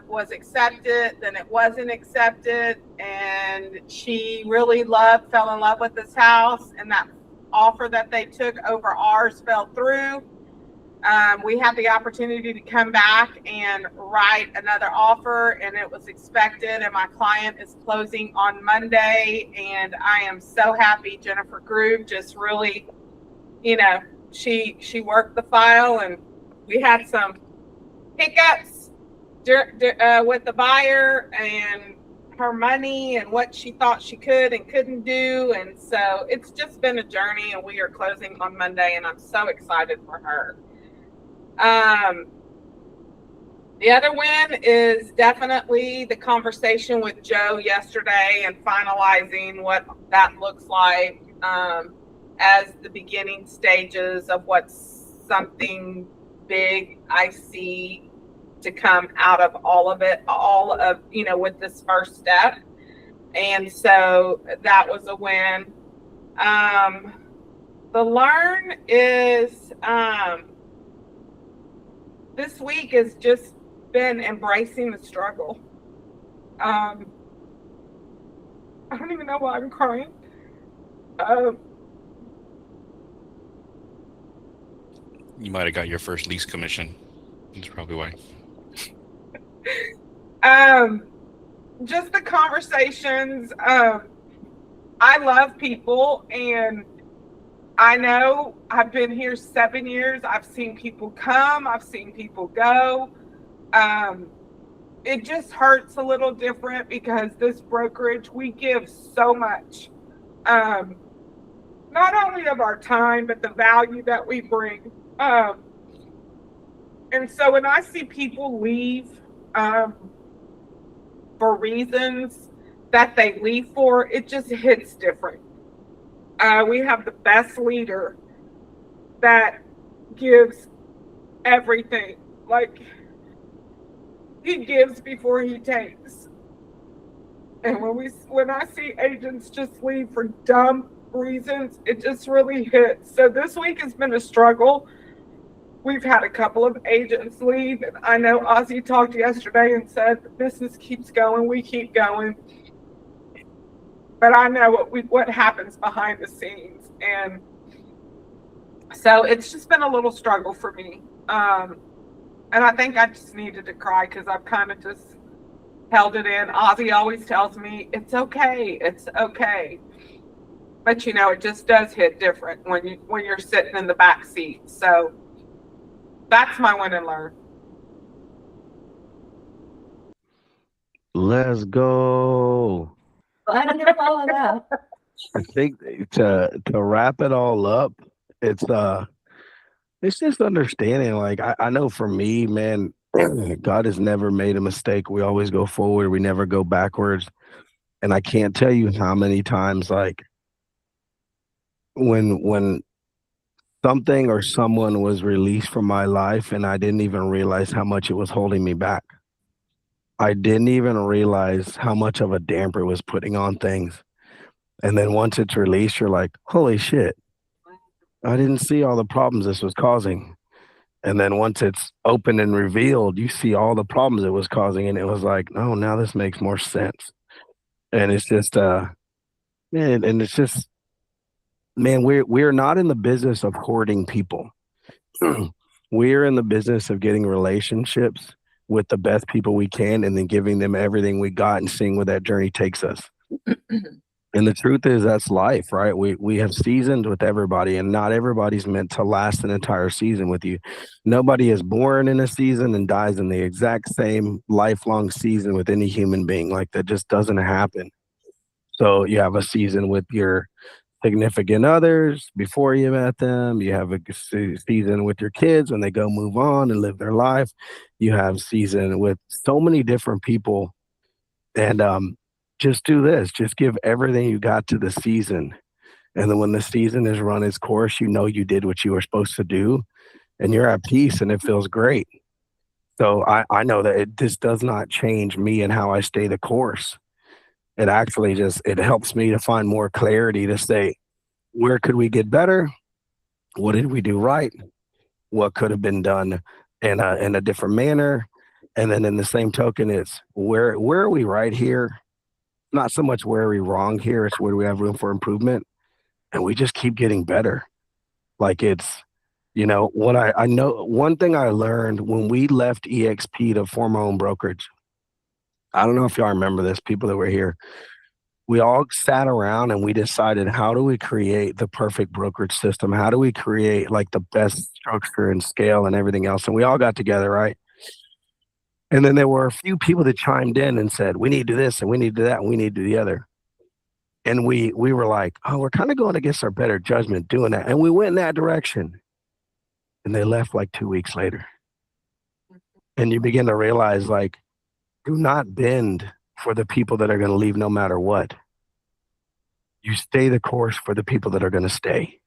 A: was accepted, then it wasn't accepted, and she really fell in love with this house, and that offer that they took over ours fell through. We had the opportunity to come back and write another offer, and it was expected, and my client is closing on Monday, and I am so happy. Jennifer Groove just really, she worked the file, and we had some hiccups with the buyer and her money and what she thought she could and couldn't do, and so it's just been a journey, and we are closing on Monday, and I'm so excited for her. The other win is definitely the conversation with Joe yesterday and finalizing what that looks like as the beginning stages of what's something big I see to come out of all of it, with this first step. And so that was a win. The learn is this week has just been embracing the struggle. I don't even know why I'm crying.
F: You might have got your first lease commission. That's probably why.
A: just the conversations. I love people, and I know I've been here 7 years. I've seen people come, I've seen people go. It just hurts a little different because this brokerage, we give so much. Um, Not only of our time, but the value that we bring. And so when I see people leave for reasons that they leave for, it just hits different. We have the best leader that gives everything. Like, he gives before he takes. And when I see agents just leave for dumb reasons, it just really hits. So this week has been a struggle. We've had a couple of agents leave, and I know Ozzy talked yesterday and said the business keeps going, we keep going. But I know what happens behind the scenes, and so it's just been a little struggle for me. And I think I just needed to cry because I've kind of just held it in. Ozzy always tells me it's okay, it's okay. But it just does hit different when you're sitting in the back seat. So that's my win and learn.
H: Let's go.
G: I don't get all of that.
H: I think to wrap it all up, it's just understanding. Like I know for me, man, God has never made a mistake. We always go forward. We never go backwards. And I can't tell you how many times, like when something or someone was released from my life and I didn't even realize how much it was holding me back. I didn't even realize how much of a damper it was putting on things. And then once it's released, you're like, holy shit, I didn't see all the problems this was causing. And then once it's open and revealed, you see all the problems it was causing. And it was like, oh, now this makes more sense. And it's just, man, and it's just, man, we're not in the business of hoarding people. We're in the business of getting relationships with the best people we can and then giving them everything we got and seeing where that journey takes us. And the truth is that's life, right? We have seasons with everybody, and not everybody's meant to last an entire season with you. Nobody is born in a season and dies in the exact same lifelong season with any human being. Like, that just doesn't happen. So you have a season with your significant others before you met them. You have a season with your kids when they go move on and live their life. You have season with so many different people. And just do this. Just give everything you got to the season. And then when the season has run its course, you know you did what you were supposed to do and you're at peace and it feels great. So I know that this does not change me and how I stay the course. It actually it helps me to find more clarity to say, where could we get better? What did we do right? What could have been done in a different manner? And then in the same token, it's where are we right here? Not so much where are we wrong here, it's where do we have room for improvement? And we just keep getting better. Like what I know, one thing I learned when we left EXP to form our own brokerage, I don't know if y'all remember this, people that were here. We all sat around and we decided, how do we create the perfect brokerage system? How do we create like the best structure and scale and everything else? And we all got together, right? And then there were a few people that chimed in and said, we need to do this and we need to do that and we need to do the other. And we were like, oh, we're kind of going against our better judgment doing that. And we went in that direction. And they left like 2 weeks later. And you begin to realize, like, do not bend for the people that are going to leave no matter what. You stay the course for the people that are going to stay.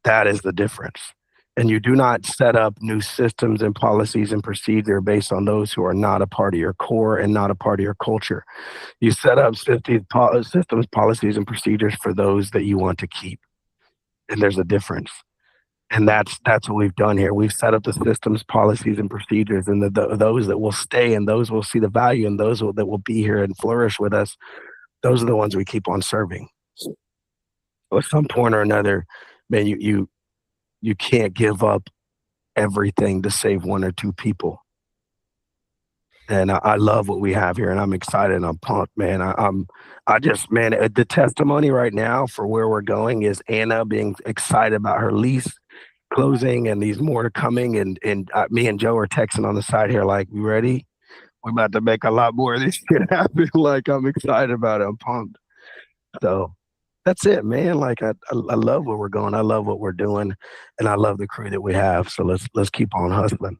H: That is the difference. And you do not set up new systems and policies and procedure based on those who are not a part of your core and not a part of your culture. You set up systems, policies, and procedures for those that you want to keep. And there's a difference. And that's what we've done here. We've set up the systems, policies, and procedures, and those that will stay and those will see the value and those that will be here and flourish with us, those are the ones we keep on serving. So at some point or another, man, you can't give up everything to save one or two people. And I love what we have here, and I'm excited and I'm pumped, man. I just, man, the testimony right now for where we're going is Anna being excited about her lease closing, and these more coming. And me and Joe are texting on the side here, like, "We ready? We're about to make a lot more of this shit happen." Like, I'm excited about it. I'm pumped. So that's it, man. Like, I love where we're going. I love what we're doing, and I love the crew that we have. So let's keep on hustling.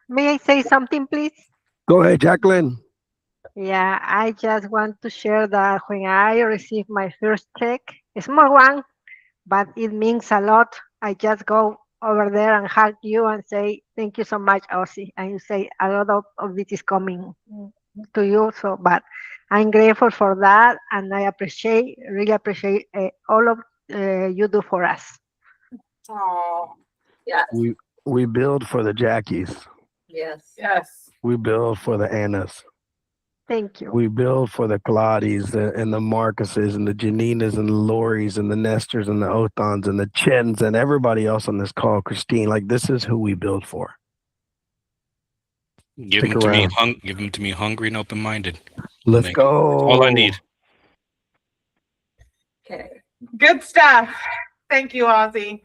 I: May I say something, please?
H: Go ahead, Jacqueline.
I: Yeah, I just want to share that when I received my first check, a small one, but it means a lot. I just go over there and hug you and say, thank you so much, Ozzy. And you say, a lot of it is coming to you. So, but I'm grateful for that. And I appreciate, really appreciate all of you do for us.
A: Oh, yes.
H: We build for the Jackies.
E: Yes.
A: Yes.
H: We build for the Annas.
I: Thank you.
H: We build for the Claudies and the Marcuses and the Janinas and the Loris and the Nestors and the Othons and the Chens and everybody else on this call, Christine. Like, this is who we build for.
F: Give
H: Stick
F: them to me,
H: around.
F: give them to me hungry and open-minded.
H: Let's go.
F: All I need.
A: Okay. Good stuff. Thank you, Ozzy.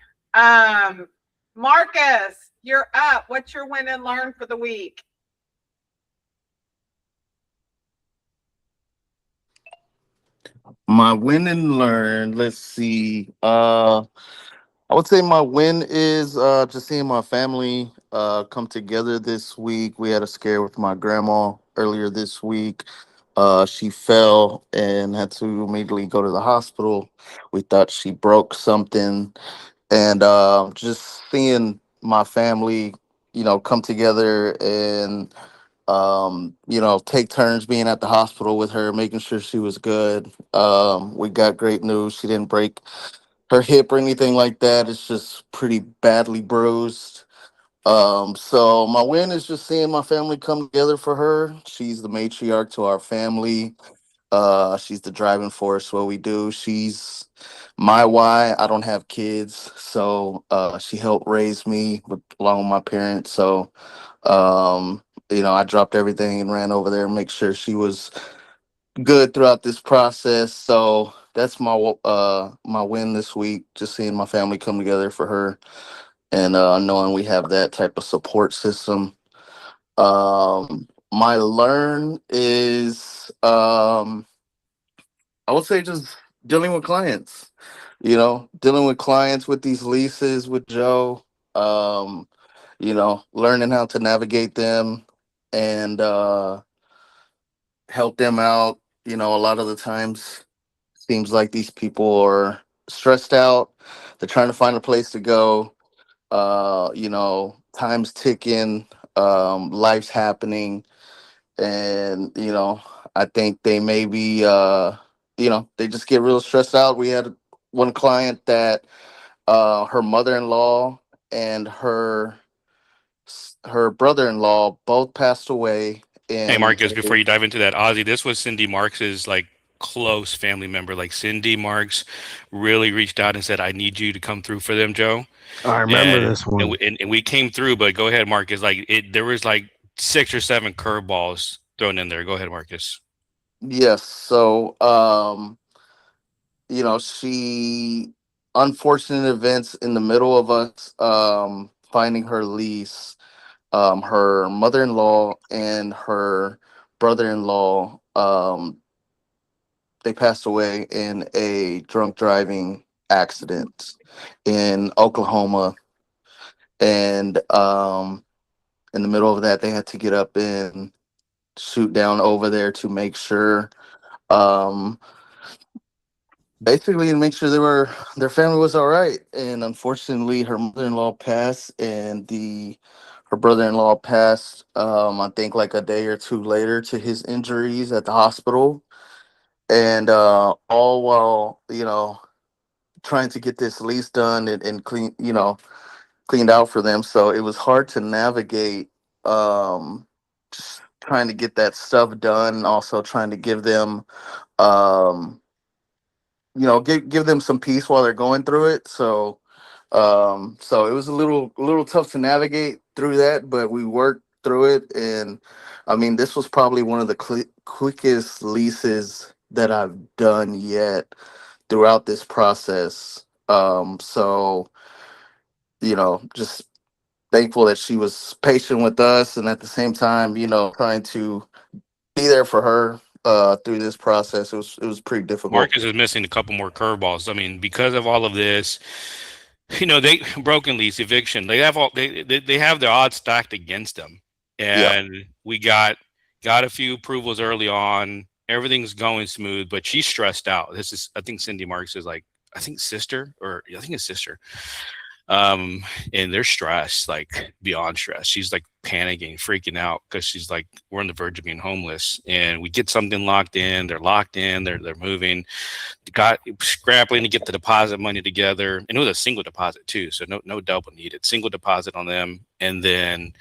A: Marcus, you're up. What's your win and learn for the week?
N: My win and learn. Let's see. I would say my win is just seeing my family come together this week. We had a scare with my grandma earlier this week. She fell and had to immediately go to the hospital. We thought she broke something, and just seeing my family, come together and take turns being at the hospital with her, making sure she was good. We got great news. She didn't break her hip or anything like that. It's just pretty badly bruised. So my win is just seeing my family come together for her. She's the matriarch to our family. She's the driving force what we do. She's my why. I don't have kids, so she helped raise me along with my parents. So I dropped everything and ran over there and make sure she was good throughout this process. So that's my win this week. Just seeing my family come together for her, and knowing we have that type of support system. My learn is I would say just dealing with clients. Dealing with clients with these leases with Joe. Learning how to navigate them and help them out. A lot of the times seems like these people are stressed out. They're trying to find a place to go. Time's ticking, life's happening, and I think they maybe they just get real stressed out. We had one client that her mother-in-law and her brother-in-law both passed away.
F: Hey,
N: And
F: Marcus, before you dive into that, Ozzy, this was Cindy Marks's like close family member. Like Cindy Marks really reached out and said, "I need you to come through for them, Joe."
H: I remember this one.
F: And we came through. But go ahead, Marcus. There was like 6 or 7 curveballs thrown in there. Go ahead, Marcus.
N: yes, so she unfortunate events in the middle of us finding her lease. Her mother-in-law and her brother-in-law, they passed away in a drunk driving accident in Oklahoma. And in the middle of that, they had to get up and shoot down over there to make sure, um, basically, to make sure their family was all right. And unfortunately, her mother-in-law passed, and her brother-in-law passed. I think like a day or two later to his injuries at the hospital, and all while trying to get this lease done and cleaned out for them. So it was hard to navigate, just trying to get that stuff done, and also trying to give them um, give them some peace while they're going through it. So it was a little tough to navigate through that, but we worked through it, and I mean, this was probably one of the quickest leases that I've done yet throughout this process. So just thankful that she was patient with us, and at the same time, trying to be there for her through this process. It was pretty difficult.
F: Marcus is missing a couple more curveballs. I mean, because of all of this, they broken lease eviction. They have they have their odds stacked against them,
N: Yeah.
F: and we got a few approvals early on. Everything's going smooth, but she's stressed out. This is, I think, Cindy Marks is like, I think sister, or I think it's sister. And they're stressed, like beyond stress. She's like panicking, freaking out, because she's like, we're on the verge of being homeless, and we get something locked in. They're locked in. They're moving. Got scrapping to get the deposit money together, and it was a single deposit too, so no double needed. Single deposit on them, and then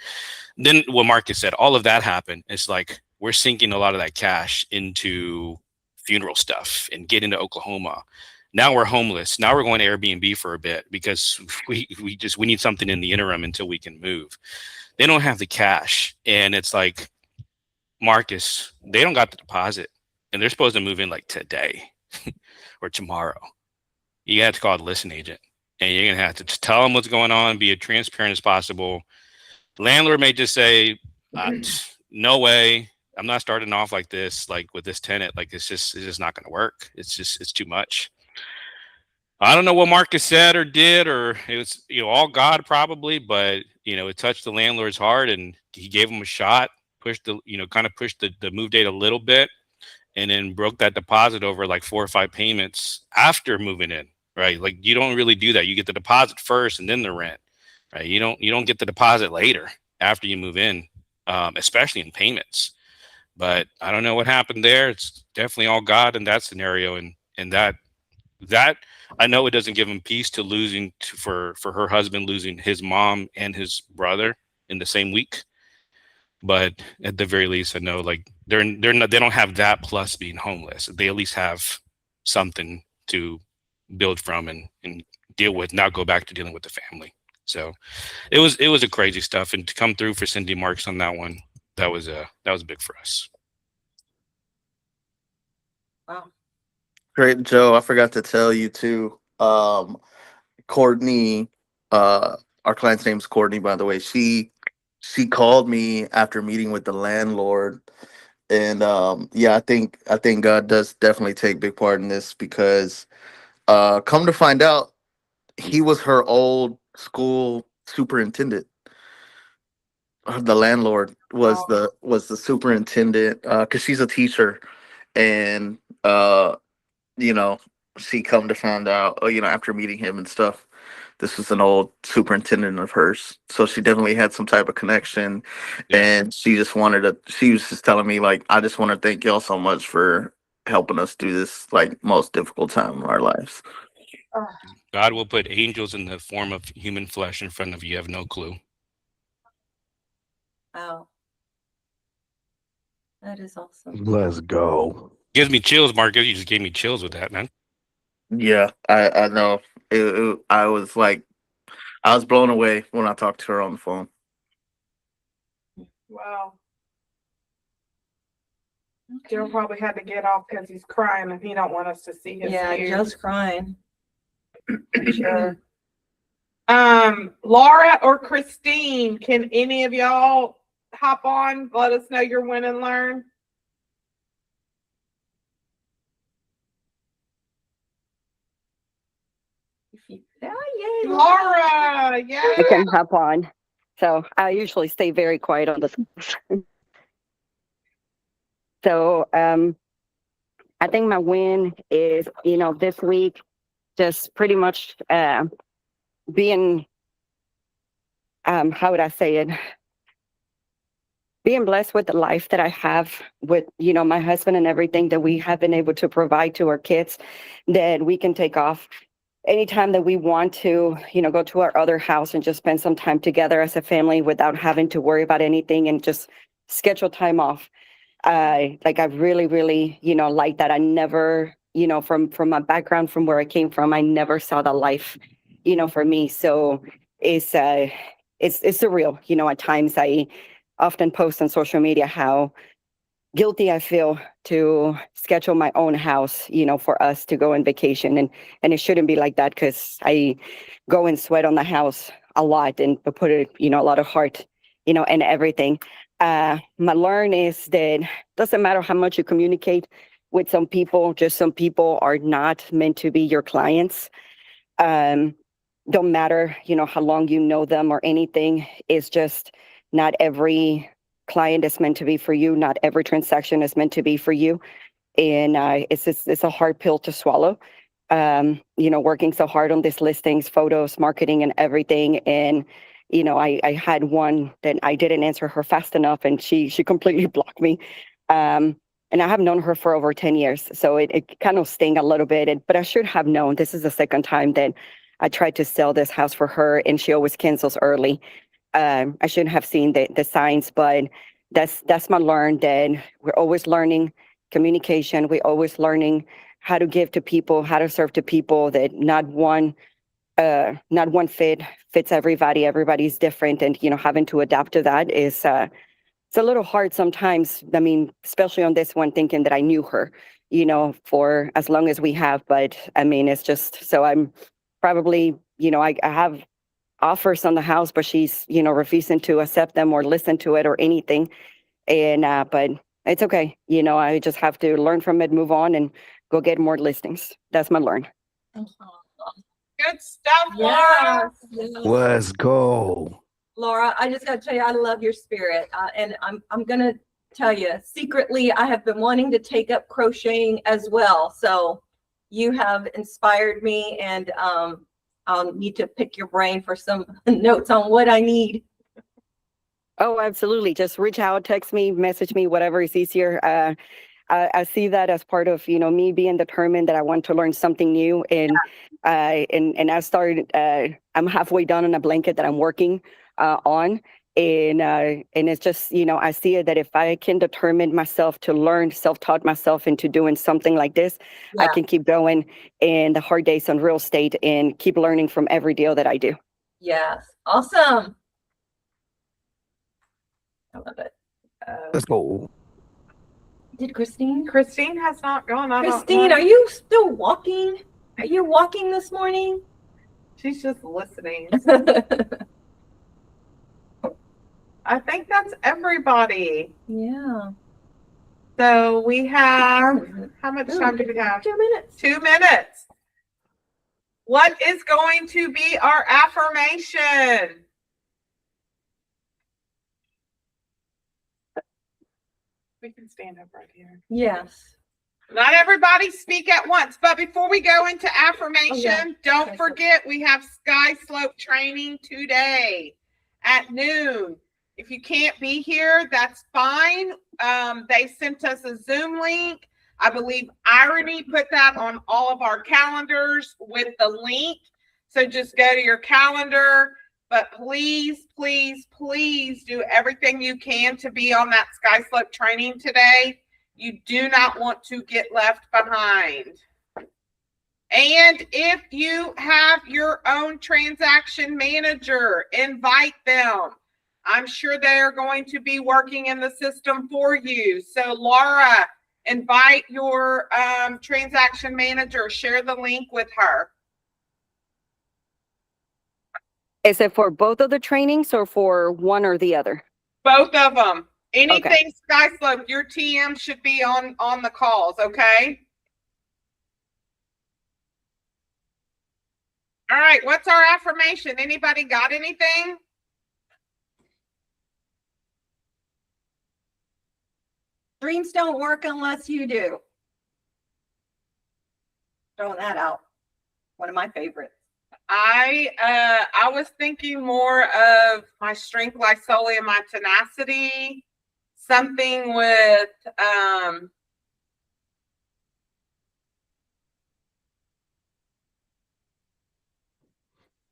F: what Marcus said, all of that happened. It's like we're sinking a lot of that cash into funeral stuff and getting to Oklahoma. Now we're homeless. Now we're going to Airbnb for a bit because we need something in the interim until we can move. They don't have the cash, and it's like, Marcus, they don't got the deposit, and they're supposed to move in like today or tomorrow. You have to call the listing agent, and you're gonna have to just tell them what's going on, be as transparent as possible. Landlord may just say, "No way, I'm not starting off like this, like with this tenant. Like it's just not gonna work. It's too much." I don't know what Marcus said or did, or it was all God probably, but it touched the landlord's heart, and he gave him a shot, pushed the move date a little bit, and then broke that deposit over like 4 or 5 payments after moving in, right? Like you don't really do that. You get the deposit first and then the rent, right? You don't get the deposit later after you move in, especially in payments. But I don't know what happened there. It's definitely all God in that scenario, and that I know it doesn't give him peace to losing for her husband losing his mom and his brother in the same week. But at the very least, I know like they don't have that plus being homeless. They at least have something to build from and deal with, not go back to dealing with the family. So it was a crazy stuff, and to come through for Cindy Marks on that one, that was big for us.
E: Wow.
N: Great, Joe. I forgot to tell you too. Courtney, our client's name's Courtney, by the way. She called me after meeting with the landlord, and I think God does definitely take big part in this, because come to find out, he was her old school superintendent. The landlord was the superintendent, because she's a teacher, and she come to find out, after meeting him and stuff, this was an old superintendent of hers. So she definitely had some type of connection. Yeah. And she was just telling me, like, I just want to thank y'all so much for helping us through this, like, most difficult time in our lives.
F: God will put angels in the form of human flesh in front of you. You have no clue.
E: Wow. That is awesome.
H: Let's go.
F: Gives me chills, Marcus. You just gave me chills with that, man.
N: Yeah, I know. I was like, I was blown away when I talked to her on the phone.
A: Wow. Joe probably had to get off because he's crying and he don't want us to see his tears.
E: Joe's crying. Sure.
A: Laura or Christine, can any of y'all hop on? Let us know your win and learn.
E: Yay,
A: Laura, yeah.
O: I can hop on. So I usually stay very quiet on this. So I think my win is, this week, just pretty much being, how would I say it? Being blessed with the life that I have with, my husband and everything that we have been able to provide to our kids, that we can take off anytime that we want to, go to our other house and just spend some time together as a family without having to worry about anything and just schedule time off. I really, really, like that. I never, from my background, from where I came from, I never saw the life, for me. So it's surreal. At times often post on social media how guilty I feel to schedule my own house, for us to go on vacation. And it shouldn't be like that, because I go and sweat on the house a lot and put it, a lot of heart, and everything. My learn is that doesn't matter how much you communicate with some people, just some people are not meant to be your clients. Don't matter, how long you know them or anything. It's just not every client is meant to be for you. Not every transaction is meant to be for you. And it's a hard pill to swallow. Working so hard on these listings, photos, marketing, and everything. And, I had one that I didn't answer her fast enough, and she completely blocked me. And I have known her for over 10 years. So it kind of sting a little bit, but I should have known. This is the second time that I tried to sell this house for her, and she always cancels early. I shouldn't have seen the signs, but that's my learn, that we're always learning communication. We're always learning how to give to people, how to serve to people, that not one fits everybody. Everybody's different. And, having to adapt to that is, it's a little hard sometimes. I mean, especially on this one, thinking that I knew her, for as long as we have. But I mean, it's just, so I'm probably, I have offers on the house, but she's, refusing to accept them or listen to it or anything. And, but it's okay. I just have to learn from it, move on, and go get more listings. That's my learn.
A: Good stuff, Laura.
H: Let's go.
E: Laura, I just got to tell you, I love your spirit. And I'm going to tell you, secretly, I have been wanting to take up crocheting as well. So you have inspired me, and I'll need to pick your brain for some notes on what I need.
O: Oh, absolutely. Just reach out, text me, message me, whatever is easier. I see that as part of, me being determined that I want to learn something new. And I started, I'm halfway done on a blanket that I'm working on. And it's just, I see it that if I can determine myself to learn, self-taught myself into doing something like this, I can keep going in the hard days on real estate and keep learning from every deal that I do.
E: Yes. Awesome. I love it.
H: Let's go.
E: Did Christine?
A: Christine has not gone.
E: Christine, are you still walking? Are you walking this morning?
A: She's just listening. I think that's everybody.
E: Yeah.
A: So we have, how much time do we have?
E: 2 minutes.
A: 2 minutes. What is going to be our affirmation? We can stand up right here.
E: Yes.
A: Not everybody speak at once, but before we go into affirmation, don't forget we have Sky Slope training today at noon. If you can't be here, that's fine. They sent us a Zoom link. I believe Irony put that on all of our calendars with the link. So just go to your calendar. But please, please, please do everything you can to be on that Sky Slope training today. You do not want to get left behind. And if you have your own transaction manager, invite them. I'm sure they are going to be working in the system for you. So Laura, invite your transaction manager, share the link with her.
O: Is it for both of the trainings or for one or the other?
A: Both of them. Anything
O: Okay.
A: Sky Slope, your TM should be on the calls, okay? All right, what's our affirmation? Anybody got anything?
E: Dreams don't work unless you do. Throwing that out. One of my favorites.
A: I was thinking more of my strength lies solely in my tenacity. Something with I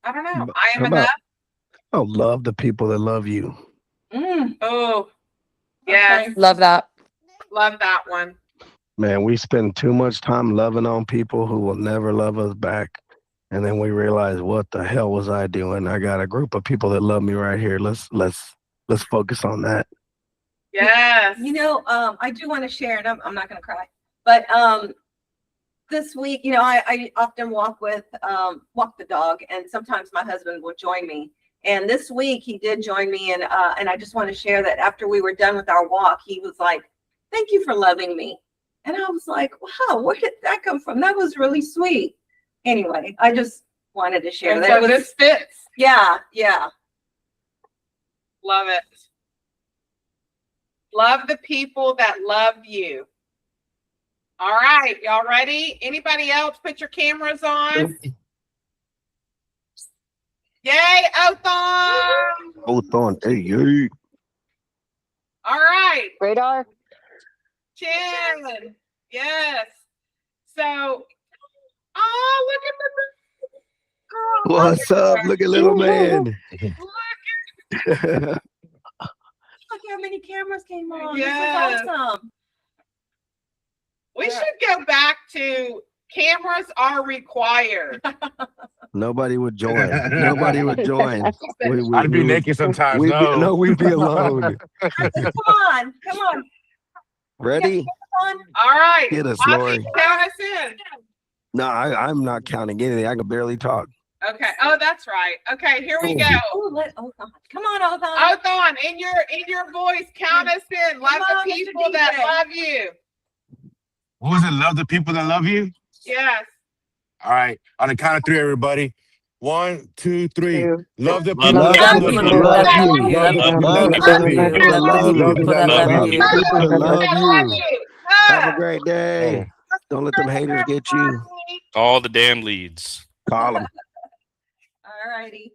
A: don't know. I am enough.
H: Oh, love the people that love you.
A: Oh, yes.
L: Love that.
A: Love that one.
H: Man, we spend too much time loving on people who will never love us back. And then we realize, what the hell was I doing? I got a group of people that love me right here. Let's let's focus on that.
A: Yes.
E: You know, I do want to share, and I'm not going to cry, but this week, you know, I often walk the dog, and sometimes my husband will join me. And this week he did join me, and I just want to share that after we were done with our walk, he was like, "Thank you for loving me." And I was like, "Wow, where did that come from? That was really sweet." Anyway, I just wanted to share
A: And
E: that.
A: so this fits.
E: Yeah.
A: Love it. Love the people that love you. All right, y'all ready? Anybody else put your cameras on? Yay, Othon!
H: Othon, hey.
A: All right.
O: Radar.
A: Chin. Yes. So, oh, look at the girl.
H: What's up? Look at little man.
E: Look how many cameras came on.
A: Yes.
E: This is awesome.
A: We should go back to cameras are required.
H: Nobody would join. Nobody would join.
D: I'd be naked sometimes.
H: We'd be alone.
E: Come on.
H: Ready?
A: All right.
H: Get us,
A: Ozzy,
H: Lori.
A: count us in.
H: No, I'm not counting anything. I can barely talk.
A: Okay. Oh, that's right. Okay, here we go.
E: Oh, come on, Othon.
A: Othon, in your voice, count us in. Love
E: Come on,
A: the
E: Mr.
A: people that
E: DJ.
A: love you.
D: What was it? Love the people that love you?
A: Yes.
D: All right. On the count of three, everybody. 1, 2, 3. Love the people
L: Love
D: that
L: the
D: love
L: people
D: you.
L: that love you.
D: Love
L: Love
D: the
L: the
D: people that love you.
L: people that love you.
H: People that love you. Have a
A: Yes.
H: great day. Don't let them haters get you.
F: All the damn leads.
H: Call them.
E: All righty.